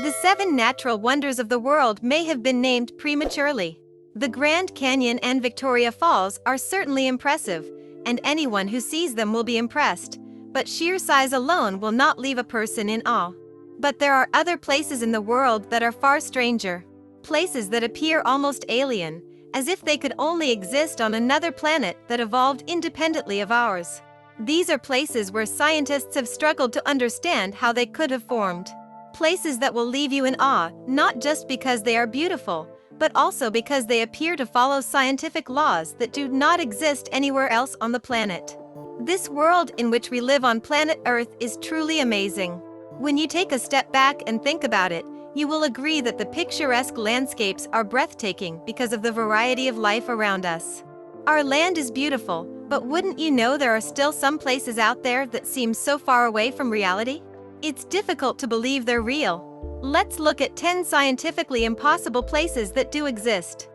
The 7 natural wonders of the world may have been named prematurely. The Grand Canyon and Victoria Falls are certainly impressive, and anyone who sees them will be impressed, but sheer size alone will not leave a person in awe. But there are other places in the world that are far stranger. Places that appear almost alien, as if they could only exist on another planet that evolved independently of ours. These are places where scientists have struggled to understand how they could have formed. Places that will leave you in awe, not just because they are beautiful, but also because they appear to follow scientific laws that do not exist anywhere else on the planet. This world in which we live on planet Earth is truly amazing. When you take a step back and think about it, you will agree that the picturesque landscapes are breathtaking because of the variety of life around us. Our land is beautiful, but wouldn't you know there are still some places out there that seem so far away from reality? It's difficult to believe they're real. Let's look at 10 scientifically impossible places that do exist.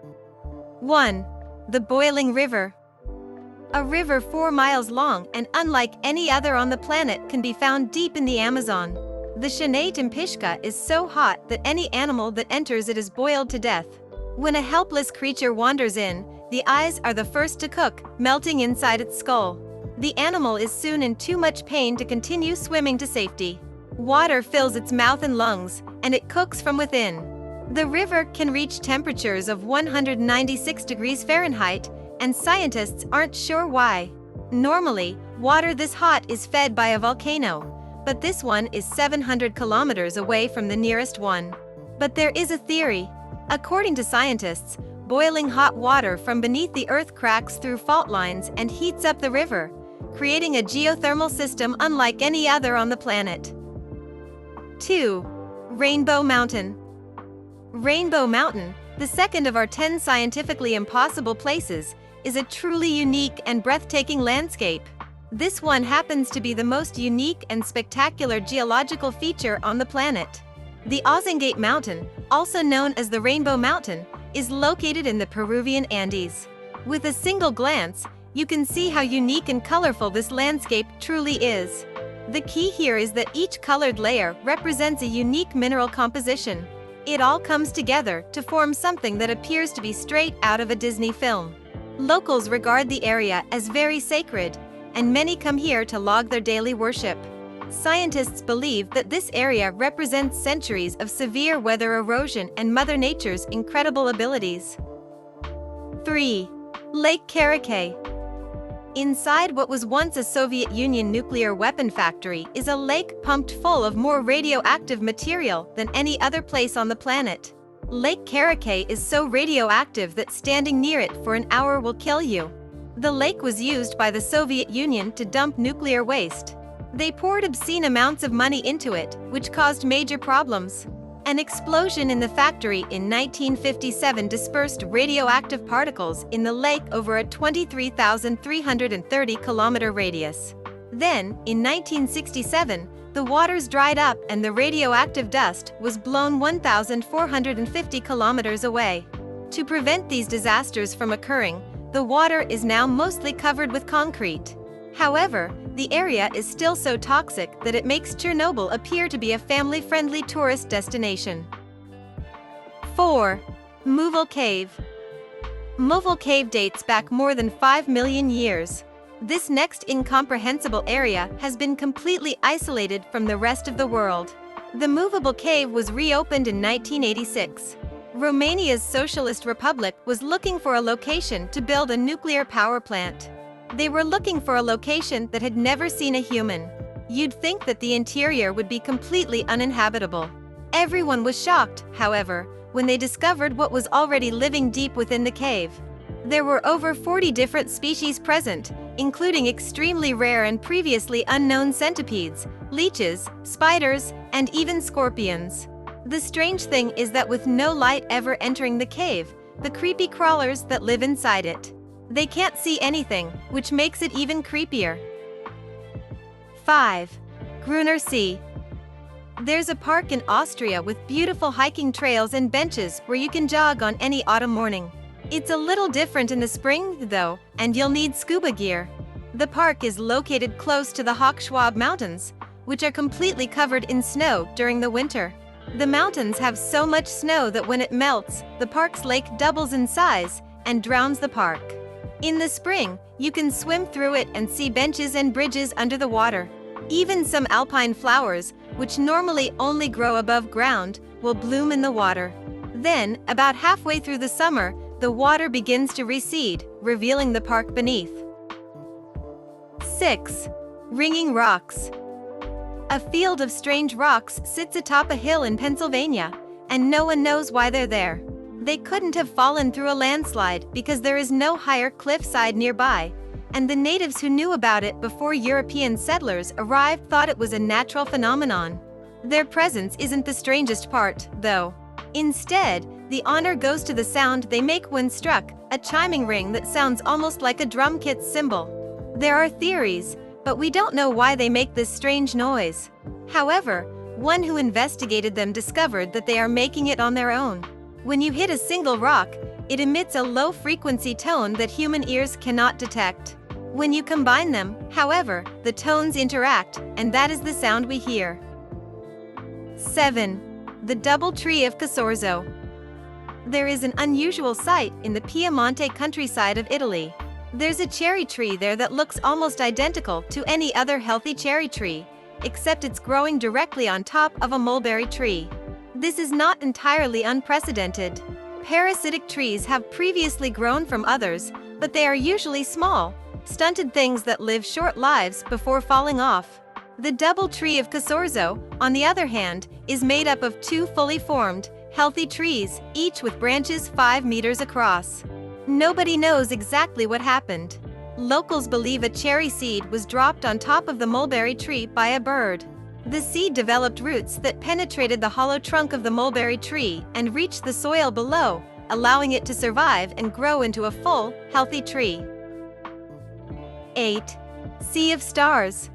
1. The Boiling River. A river 4 miles long and unlike any other on the planet can be found deep in the Amazon. The Shanay-Timpishka is so hot that any animal that enters it is boiled to death. When a helpless creature wanders in, the eyes are the first to cook, melting inside its skull. The animal is soon in too much pain to continue swimming to safety. Water fills its mouth and lungs, and it cooks from within. The river can reach temperatures of 196 degrees Fahrenheit, and scientists aren't sure why. Normally, water this hot is fed by a volcano, but this one is 700 kilometers away from the nearest one. But there is a theory. According to scientists, boiling hot water from beneath the Earth cracks through fault lines and heats up the river, creating a geothermal system unlike any other on the planet. 2. Rainbow Mountain. Rainbow Mountain, the second of our 10 scientifically impossible places, is a truly unique and breathtaking landscape. This one happens to be the most unique and spectacular geological feature on the planet. The Ozangate Mountain, also known as the Rainbow Mountain, is located in the Peruvian Andes. With a single glance, you can see how unique and colorful this landscape truly is. The key here is that each colored layer represents a unique mineral composition. It all comes together to form something that appears to be straight out of a Disney film. Locals regard the area as very sacred, and many come here to log their daily worship. Scientists believe that this area represents centuries of severe weather erosion and Mother Nature's incredible abilities. 3. Lake Karachay. Inside what was once a Soviet Union nuclear weapon factory is a lake pumped full of more radioactive material than any other place on the planet. Lake Karachay is so radioactive that standing near it for an hour will kill you. The lake was used by the Soviet Union to dump nuclear waste. They poured obscene amounts of money into it, which caused major problems. An explosion in the factory in 1957 dispersed radioactive particles in the lake over a 23,330-kilometer radius. Then, in 1967, the waters dried up and the radioactive dust was blown 1,450 kilometers away. To prevent these disasters from occurring, the water is now mostly covered with concrete. However, the area is still so toxic that it makes Chernobyl appear to be a family-friendly tourist destination. 4. Movil Cave. Movil Cave dates back more than 5 million years. This next incomprehensible area has been completely isolated from the rest of the world. The movable cave was reopened in 1986. Romania's Socialist Republic was looking for a location to build a nuclear power plant. They were looking for a location that had never seen a human. You'd think that the interior would be completely uninhabitable. Everyone was shocked, however, when they discovered what was already living deep within the cave. There were over 40 different species present, including extremely rare and previously unknown centipedes, leeches, spiders, and even scorpions. The strange thing is that with no light ever entering the cave, the creepy crawlers that live inside it. They can't see anything, which makes it even creepier. 5. Grüner See. There's a park in Austria with beautiful hiking trails and benches where you can jog on any autumn morning. It's a little different in the spring, though, and you'll need scuba gear. The park is located close to the Hochschwab Mountains, which are completely covered in snow during the winter. The mountains have so much snow that when it melts, the park's lake doubles in size and drowns the park. In the spring, you can swim through it and see benches and bridges under the water. Even some alpine flowers, which normally only grow above ground, will bloom in the water. Then, about halfway through the summer, the water begins to recede, revealing the park beneath. 6. Ringing rocks. A field of strange rocks sits atop a hill in Pennsylvania, and no one knows why they're there. They couldn't have fallen through a landslide because there is no higher cliffside nearby, and the natives who knew about it before European settlers arrived thought it was a natural phenomenon. Their presence isn't the strangest part, though. Instead, the honor goes to the sound they make when struck, a chiming ring that sounds almost like a drum kit cymbal. There are theories, but we don't know why they make this strange noise. However, one who investigated them discovered that they are making it on their own. When you hit a single rock, it emits a low-frequency tone that human ears cannot detect. When you combine them, however, the tones interact, and that is the sound we hear. 7. The Double Tree of Casorzo. There is an unusual sight in the Piemonte countryside of Italy. There's a cherry tree there that looks almost identical to any other healthy cherry tree, except it's growing directly on top of a mulberry tree. This is not entirely unprecedented. Parasitic trees have previously grown from others, but they are usually small, stunted things that live short lives before falling off. The Double Tree of Casorzo, on the other hand, is made up of two fully formed, healthy trees, each with branches 5 meters across. Nobody knows exactly what happened. Locals believe a cherry seed was dropped on top of the mulberry tree by a bird. The seed developed roots that penetrated the hollow trunk of the mulberry tree and reached the soil below, allowing it to survive and grow into a full, healthy tree. 8. Sea of Stars.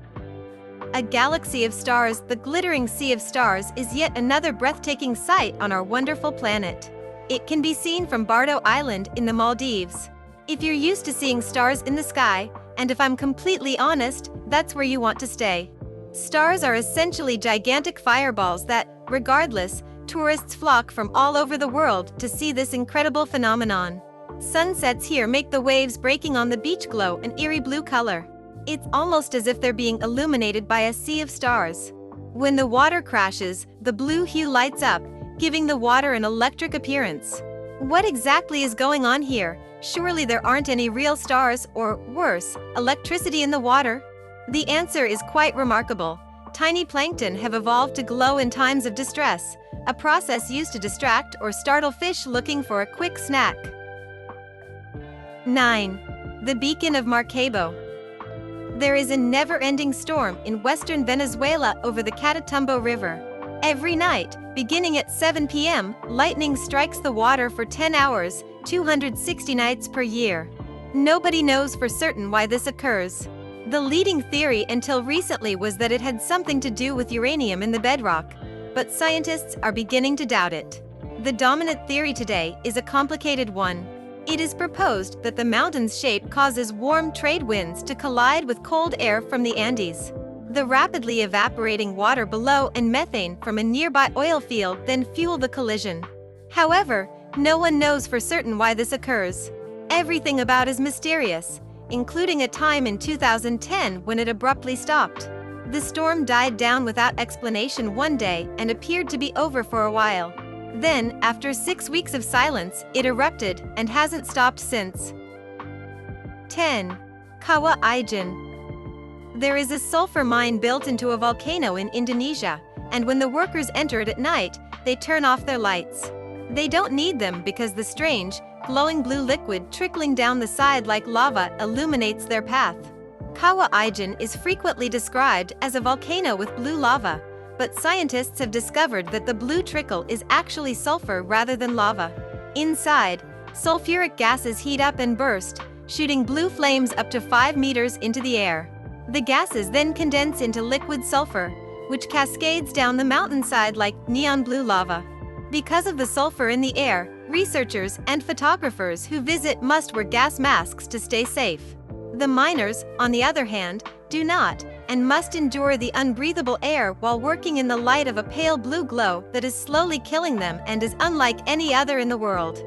A galaxy of stars, the glittering Sea of Stars, is yet another breathtaking sight on our wonderful planet. It can be seen from Bardo Island in the Maldives. If you're used to seeing stars in the sky, and if I'm completely honest, that's where you want to stay. Stars are essentially gigantic fireballs that, regardless, tourists flock from all over the world to see this incredible phenomenon. Sunsets here make the waves breaking on the beach glow an eerie blue color. It's almost as if they're being illuminated by a sea of stars. When the water crashes, the blue hue lights up, giving the water an electric appearance. What exactly is going on here? Surely there aren't any real stars or, worse, electricity in the water? The answer is quite remarkable. Tiny plankton have evolved to glow in times of distress, a process used to distract or startle fish looking for a quick snack. 9. The Beacon of Maracaibo. There is a never-ending storm in western Venezuela over the Catatumbo River. Every night, beginning at 7 p.m., lightning strikes the water for 10 hours, 260 nights per year. Nobody knows for certain why this occurs. The leading theory until recently was that it had something to do with uranium in the bedrock, but scientists are beginning to doubt it. The dominant theory today is a complicated one. It is proposed that the mountain's shape causes warm trade winds to collide with cold air from the Andes. The rapidly evaporating water below and methane from a nearby oil field then fuel the collision. However, no one knows for certain why this occurs. Everything about is mysterious, including a time in 2010 when it abruptly stopped. The storm died down without explanation one day and appeared to be over for a while. Then, after 6 weeks of silence, it erupted and hasn't stopped since. 10. Kawah Ijen. There is a sulfur mine built into a volcano in Indonesia, and when the workers enter it at night, they turn off their lights. They don't need them because the strange, glowing blue liquid trickling down the side like lava illuminates their path. Kawah Ijen is frequently described as a volcano with blue lava, but scientists have discovered that the blue trickle is actually sulfur rather than lava. Inside, sulfuric gases heat up and burst, shooting blue flames up to 5 meters into the air. The gases then condense into liquid sulfur, which cascades down the mountainside like neon blue lava. Because of the sulfur in the air, researchers and photographers who visit must wear gas masks to stay safe. The miners, on the other hand, do not, and must endure the unbreathable air while working in the light of a pale blue glow that is slowly killing them and is unlike any other in the world.